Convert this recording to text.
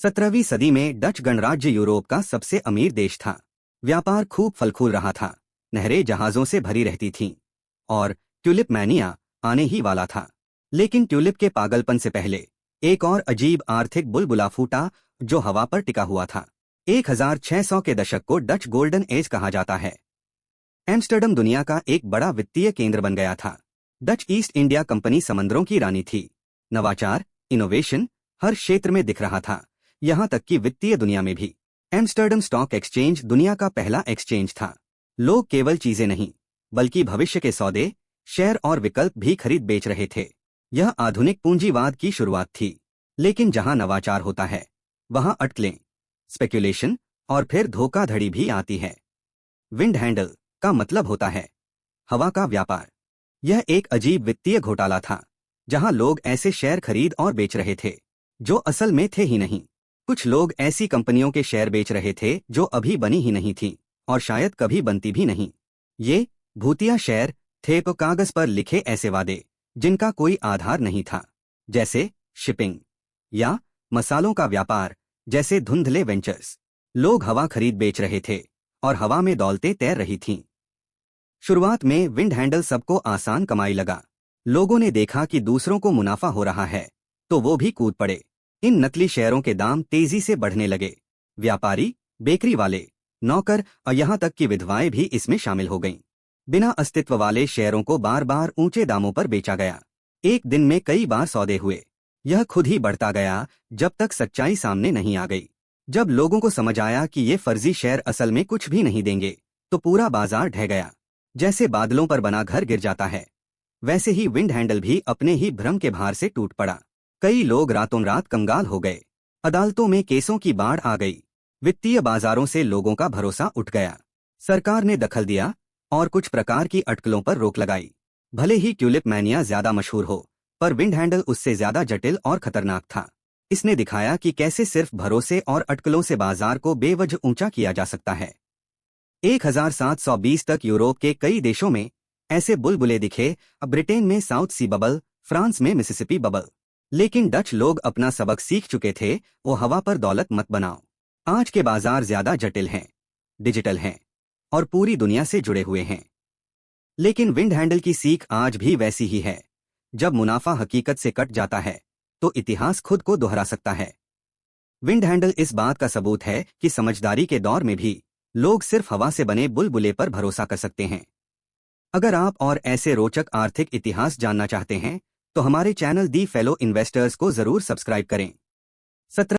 17वीं सदी में डच गणराज्य यूरोप का सबसे अमीर देश था। व्यापार खूब फलफूल रहा था, नहरें जहाजों से भरी रहती थीं और ट्यूलिप मैनिया आने ही वाला था। लेकिन ट्यूलिप के पागलपन से पहले एक और अजीब आर्थिक बुलबुला फूटा जो हवा पर टिका हुआ था। 1600 के दशक को डच गोल्डन एज कहा जाता है। एम्स्टर्डम दुनिया का एक बड़ा वित्तीय केंद्र बन गया था। डच ईस्ट इंडिया कंपनी समुद्रों की रानी थी। नवाचार, इनोवेशन हर क्षेत्र में दिख रहा था, यहाँ तक कि वित्तीय दुनिया में भी। एम्स्टर्डम स्टॉक एक्सचेंज दुनिया का पहला एक्सचेंज था। लोग केवल चीजें नहीं बल्कि भविष्य के सौदे, शेयर और विकल्प भी खरीद बेच रहे थे। यह आधुनिक पूंजीवाद की शुरुआत थी। लेकिन जहां नवाचार होता है वहां अटकलें, स्पेक्यूलेशन और फिर धोखाधड़ी भी आती है। विंड हैंडल का मतलब होता है हवा का व्यापार। यह एक अजीब वित्तीय घोटाला था जहां लोग ऐसे शेयर खरीद और बेच रहे थे जो असल में थे ही नहीं। कुछ लोग ऐसी कंपनियों के शेयर बेच रहे थे जो अभी बनी ही नहीं थी और शायद कभी बनती भी नहीं। ये भूतिया शेयर थे तो कागज पर लिखे ऐसे वादे जिनका कोई आधार नहीं था, जैसे शिपिंग या मसालों का व्यापार जैसे धुंधले वेंचर्स। लोग हवा खरीद बेच रहे थे और हवा में दौलतें तैर रही थीं। शुरुआत में विंड हैंडल सबको आसान कमाई लगा। लोगों ने देखा कि दूसरों को मुनाफा हो रहा है तो वो भी कूद पड़े। इन नकली शेयरों के दाम तेजी से बढ़ने लगे। व्यापारी, बेकरी वाले, नौकर और यहाँ तक कि विधवाएं भी इसमें शामिल हो गईं। बिना अस्तित्व वाले शेयरों को बार बार ऊंचे दामों पर बेचा गया। एक दिन में कई बार सौदे हुए। यह खुद ही बढ़ता गया जब तक सच्चाई सामने नहीं आ गई। जब लोगों को समझ आया कि ये फर्जी शेयर असल में कुछ भी नहीं देंगे तो पूरा बाजार ढह गया। जैसे बादलों पर बना घर गिर जाता है, वैसे ही विंड हैंडल भी अपने ही भ्रम के भार से टूट पड़ा। कई लोग रातों रात कंगाल हो गए। अदालतों में केसों की बाढ़ आ गई। वित्तीय बाजारों से लोगों का भरोसा उठ गया। सरकार ने दखल दिया और कुछ प्रकार की अटकलों पर रोक लगाई। भले ही ट्यूलिप मैनिया ज्यादा मशहूर हो, पर विंड हैंडल उससे ज्यादा जटिल और खतरनाक था। इसने दिखाया कि कैसे सिर्फ भरोसे और अटकलों से बाजार को बेवजह ऊंचा किया जा सकता है। 1720 तक यूरोप के कई देशों में ऐसे बुलबुले दिखे। ब्रिटेन में साउथ सी बबल, फ्रांस में मिसिसिपी बबल। लेकिन डच लोग अपना सबक सीख चुके थे, वो हवा पर दौलत मत बनाओ। आज के बाजार ज्यादा जटिल हैं, डिजिटल हैं और पूरी दुनिया से जुड़े हुए हैं। लेकिन विंड हैंडल की सीख आज भी वैसी ही है। जब मुनाफा हकीकत से कट जाता है तो इतिहास खुद को दोहरा सकता है। विंड हैंडल इस बात का सबूत है कि समझदारी के दौर में भी लोग सिर्फ हवा से बने बुलबुले पर भरोसा कर सकते हैं। अगर आप और ऐसे रोचक आर्थिक इतिहास जानना चाहते हैं तो हमारे चैनल दी फेलो इन्वेस्टर्स को जरूर सब्सक्राइब करें।